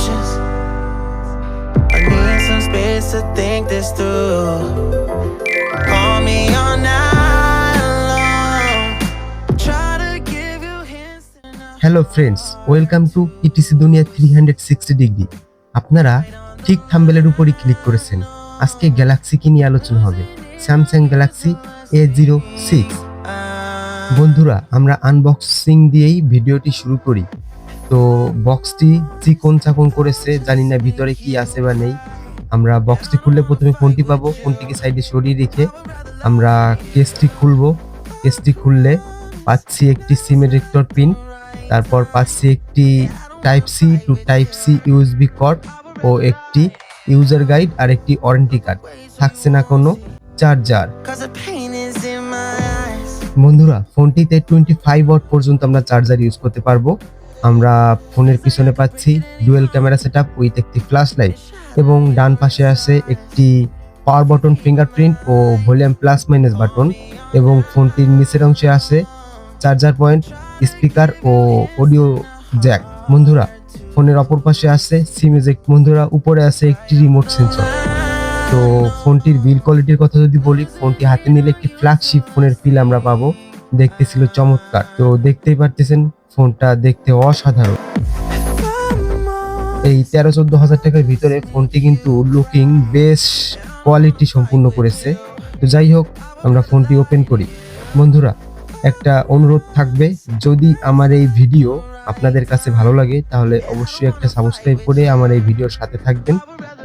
emotions. I need some space to think this through. Call me all night long. Try to give you hints. Hello friends, welcome to etc দুনিয়া 360 degree. আপনারা ঠিক থাম্বনেলের উপরই click করেছেন। আজকে Galaxy কি নিয়ে আলোচনা হবে, স্যামসাং গ্যালাক্সি A06। বন্ধুরা, আমরা আনবক্সিং দিয়েই ভিডিওটি শুরু করি। তো বক্সটি চিকন চাকন করেছে, জানি না ভিতরে কি আছে বা নেই। আমরা বক্সটি খুললে প্রথমে ফোনটি পাবো, ফোনটিকে সাইডে সরিয়ে রেখে আমরা কেসটি খুলবো। কেসটি খুললে পাচ্ছি একটি সিম এডাপ্টার পিন, তারপর পাচ্ছি একটি type C to type C USB cord ও একটি ইউজার গাইড আর একটি ওয়ারেন্টি কার্ড। থাকছে না কোনো charger. Cause the pain is in my eyes. বন্ধুরা, ফোনটিতে 25 ওয়াট পর্যন্ত আমরা চার্জার ইউজ করতে পারবো। আমরা ফোনের পিছনে পাচ্ছি ডুয়েল ক্যামেরা সেটআপ উইথ একটি ফ্ল্যাশ লাইট, এবং ডান পাশে আছে একটি পাওয়ার বাটন, ফিঙ্গারপ্রিন্ট ও ভলিউম প্লাস মাইনাস বাটন, এবং ফোনটির নিচের অংশে আছে চার্জার পয়েন্ট, স্পিকার ও অডিও জ্যাক। বন্ধুরা, ফোনের অপর পাশে আছে সিম এজেক্ট। বন্ধুরা, উপরে আছে একটি রিমোট সেন্সর। তো ফোনটির বিল কোয়ালিটির কথা যদি বলি, ফোনটি হাতে নিলে একটি ফ্ল্যাগশিপ ফোনের ফিল আমরা পাবো। দেখতে ছিল চমৎকার। তো দেখতেই পারতেছেন ফোনটা দেখতে অসাধারণ। এই 13-14 হাজার টাকার ভিতরে ফোনটি কিন্তু লুকিং বেশ কোয়ালিটি সম্পূর্ণ করেছে। তো যাই হোক, আমরা ফোনটি ওপেন করি। বন্ধুরা, একটা অনুরোধ থাকবে, যদি আমার এই ভিডিও আপনাদের কাছে ভালো লাগে তাহলে অবশ্যই একটা সাবস্ক্রাইব করে আমার এই ভিডিওর সাথে থাকবেন,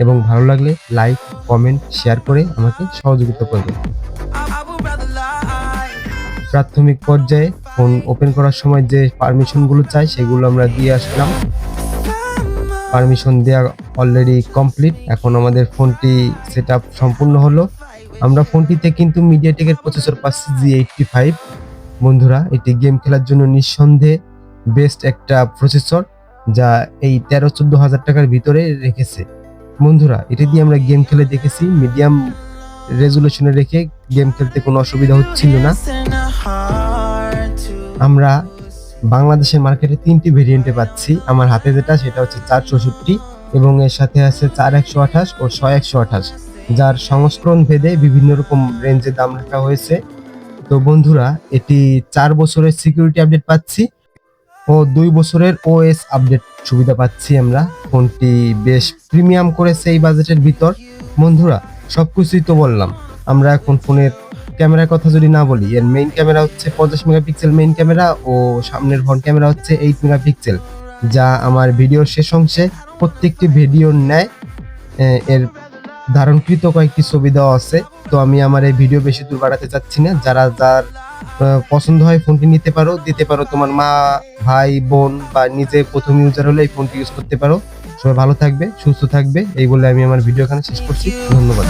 এবং ভালো লাগলে লাইক, কমেন্ট, শেয়ার করে আমাকে সহযোগিতা করবেন। I would rather lie. প্রাথমিক পর্যায়ে ফোন ওপেন করার সময় যে পারমিশনগুলো চাই সেগুলো আমরা দিয়ে আসলাম। পারমিশন দেওয়া অলরেডি কমপ্লিট। এখন আমাদের ফোনটি সেটআপ সম্পূর্ণ হলো। আমরা ফোনটিতে কিন্তু মিডিয়াটেকের প্রসেসর পাচ্ছি G85। বন্ধুরা, এটি গেম খেলার জন্য নিঃসন্দেহে বেস্ট একটা প্রসেসর, যা এই 13-14 হাজার টাকার ভিতরে রেখেছে। বন্ধুরা, এটি দিয়ে আমরা গেম খেলে দেখেছি, মিডিয়াম রেজুলেশনে রেখে গেম খেলতে কোনো অসুবিধা হচ্ছিল না। Listen to hard to আমরা বাংলাদেশের মার্কেটে 3টি ভেরিয়েন্টে পাচ্ছি। আমার হাতে যেটা, সেটা হচ্ছে 464, এবং এর সাথে আছে 4128 ও 6128, যার সংস্করণ ভেদে বিভিন্ন রকম রেঞ্জে দাম রাখা হয়েছে। তো বন্ধুরা, এটি 4 বছরের সিকিউরিটি আপডেট পাচ্ছি ও 2 বছরের ওএস আপডেট সুবিধা পাচ্ছি আমরা। ফোনটি বেশ প্রিমিয়াম করেছে এই বাজেটের ভিতর। বন্ধুরা, সবকিছুই তো বললাম। আমরা এখন ফোনের ক্যামেরার কথা যদি না বলি, এর মেইন ক্যামেরা হচ্ছে 50 মেগাপিক্সেল মেইন ক্যামেরা, ও সামনের ফ্রন্ট ক্যামেরা হচ্ছে 8 মেগাপিক্সেল, যা আমার ভিডিওর শেষ অংশে প্রত্যেকটি ভিডিওর ন্যায় এর ধারণকৃত কয়েকটি ছবি দেওয়া আছে। তো আমি আমার এই ভিডিও বেশি দূর বাড়াতে চাচ্ছি না। যার পছন্দ হয় ফোনটি নিতে পারো, দিতে পারো তোমার মা, ভাই, বোন, বা নিজে প্রথম ইউজার হলে এই ফোনটি ইউজ করতে পারো। সবাই ভালো থাকবে, সুস্থ থাকবে, এই বলে আমি আমার ভিডিও এখানে শেষ করছি। ধন্যবাদ।